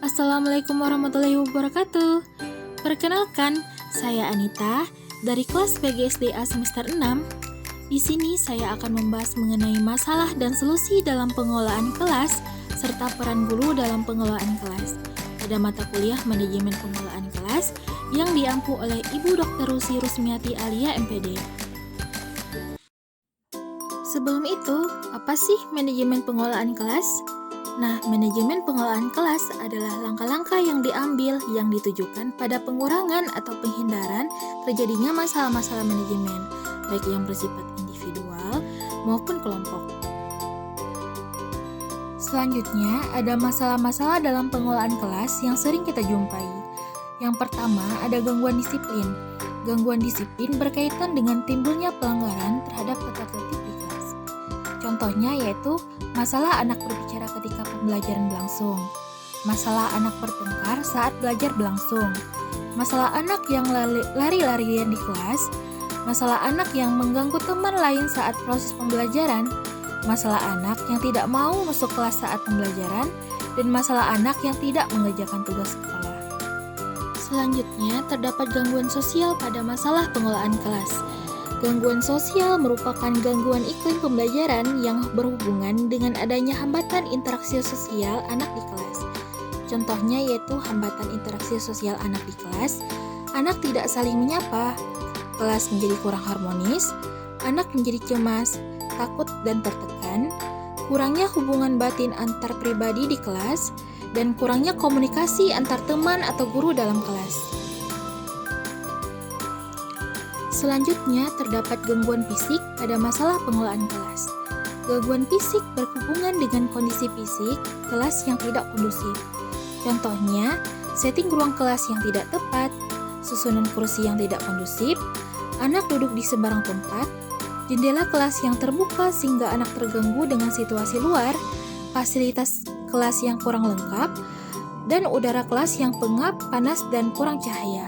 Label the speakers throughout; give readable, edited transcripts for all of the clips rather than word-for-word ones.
Speaker 1: Assalamualaikum warahmatullahi wabarakatuh. Perkenalkan, saya Anita dari kelas PGSDA semester 6. Di sini saya akan membahas mengenai masalah dan solusi dalam pengelolaan kelas serta peran guru dalam pengelolaan kelas pada mata kuliah Manajemen Pengelolaan Kelas yang diampu oleh Ibu Dr. Rusi Rusmiati Alia MPD. Sebelum itu, apa sih manajemen pengelolaan kelas? Nah, manajemen pengelolaan kelas adalah langkah-langkah yang diambil yang ditujukan pada pengurangan atau penghindaran terjadinya masalah-masalah manajemen, baik yang bersifat individual maupun kelompok. Selanjutnya, ada masalah-masalah dalam pengelolaan kelas yang sering kita jumpai. Yang pertama, ada gangguan disiplin. Gangguan disiplin berkaitan dengan timbulnya pelanggaran terhadap tata tertib di kelas. Contohnya yaitu masalah anak berbicara ketika pembelajaran berlangsung, masalah anak bertengkar saat belajar berlangsung, masalah anak yang lari-larian di kelas, masalah anak yang mengganggu teman lain saat proses pembelajaran, masalah anak yang tidak mau masuk kelas saat pembelajaran, dan masalah anak yang tidak mengerjakan tugas sekolah. Selanjutnya, terdapat gangguan sosial pada masalah pengelolaan kelas. Gangguan sosial merupakan gangguan iklim pembelajaran yang berhubungan dengan adanya hambatan interaksi sosial anak di kelas. Contohnya yaitu hambatan interaksi sosial anak di kelas, anak tidak saling menyapa, kelas menjadi kurang harmonis, anak menjadi cemas, takut dan tertekan, kurangnya hubungan batin antar pribadi di kelas, dan kurangnya komunikasi antar teman atau guru dalam kelas. Selanjutnya, terdapat gangguan fisik pada masalah pengelolaan kelas. Gangguan fisik berhubungan dengan kondisi fisik kelas yang tidak kondusif. Contohnya, setting ruang kelas yang tidak tepat, susunan kursi yang tidak kondusif, anak duduk di sembarang tempat, jendela kelas yang terbuka sehingga anak terganggu dengan situasi luar, fasilitas kelas yang kurang lengkap, dan udara kelas yang pengap, panas, dan kurang cahaya.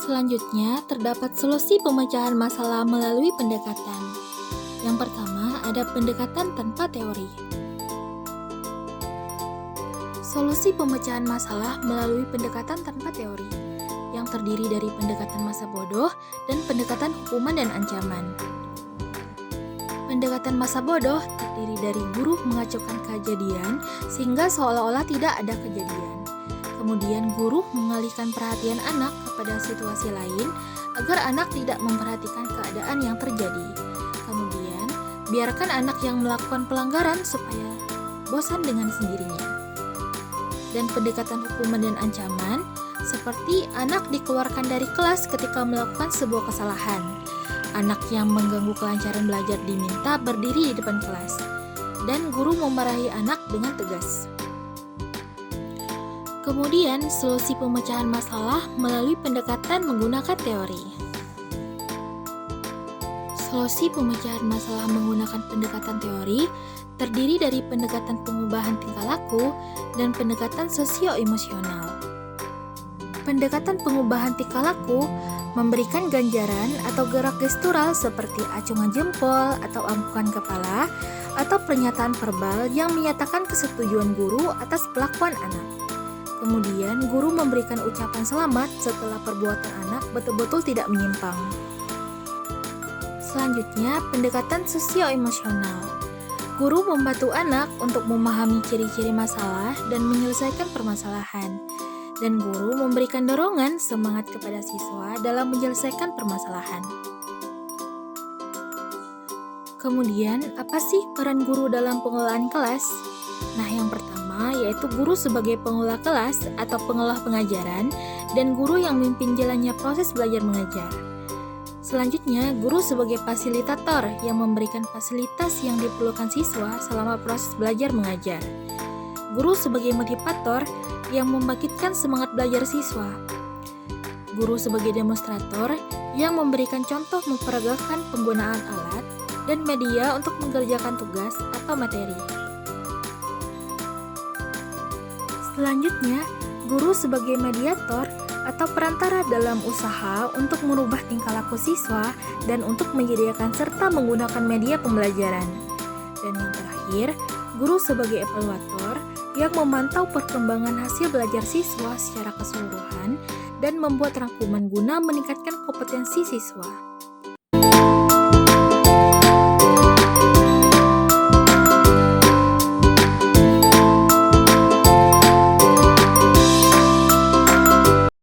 Speaker 1: Selanjutnya, terdapat solusi pemecahan masalah melalui pendekatan. Yang pertama, ada pendekatan tanpa teori. Solusi pemecahan masalah melalui pendekatan tanpa teori, yang terdiri dari pendekatan masa bodoh dan pendekatan hukuman dan ancaman. Pendekatan masa bodoh terdiri dari guru mengacukan kejadian sehingga seolah-olah tidak ada kejadian. Kemudian guru mengalihkan perhatian anak kepada situasi lain agar anak tidak memperhatikan keadaan yang terjadi. Kemudian, biarkan anak yang melakukan pelanggaran supaya bosan dengan sendirinya. Dan pendekatan hukuman dan ancaman, seperti anak dikeluarkan dari kelas ketika melakukan sebuah kesalahan. Anak yang mengganggu kelancaran belajar diminta berdiri di depan kelas. Dan guru memarahi anak dengan tegas. Kemudian, solusi pemecahan masalah melalui pendekatan menggunakan teori. Solusi pemecahan masalah menggunakan pendekatan teori terdiri dari pendekatan pengubahan tingkah laku dan pendekatan sosio-emosional. Pendekatan pengubahan tingkah laku memberikan ganjaran atau gerak gestural seperti acungan jempol atau angkuhan kepala atau pernyataan verbal yang menyatakan kesetujuan guru atas pelakuan anak. Kemudian, guru memberikan ucapan selamat setelah perbuatan anak betul-betul tidak menyimpang. Selanjutnya, pendekatan sosio-emosional. Guru membantu anak untuk memahami ciri-ciri masalah dan menyelesaikan permasalahan. Dan guru memberikan dorongan semangat kepada siswa dalam menyelesaikan permasalahan. Kemudian, apa sih peran guru dalam pengelolaan kelas? Nah, yang pertama yaitu guru sebagai pengelola kelas atau pengelola pengajaran dan guru yang memimpin jalannya proses belajar mengajar. Selanjutnya, guru sebagai fasilitator yang memberikan fasilitas yang diperlukan siswa selama proses belajar mengajar. Guru sebagai motivator yang membangkitkan semangat belajar siswa. Guru sebagai demonstrator yang memberikan contoh memperagakan penggunaan alat dan media untuk mengerjakan tugas atau materi. Selanjutnya, guru sebagai mediator atau perantara dalam usaha untuk merubah tingkah laku siswa dan untuk menyediakan serta menggunakan media pembelajaran. Dan yang terakhir, guru sebagai evaluator yang memantau perkembangan hasil belajar siswa secara keseluruhan dan membuat rangkuman guna meningkatkan kompetensi siswa.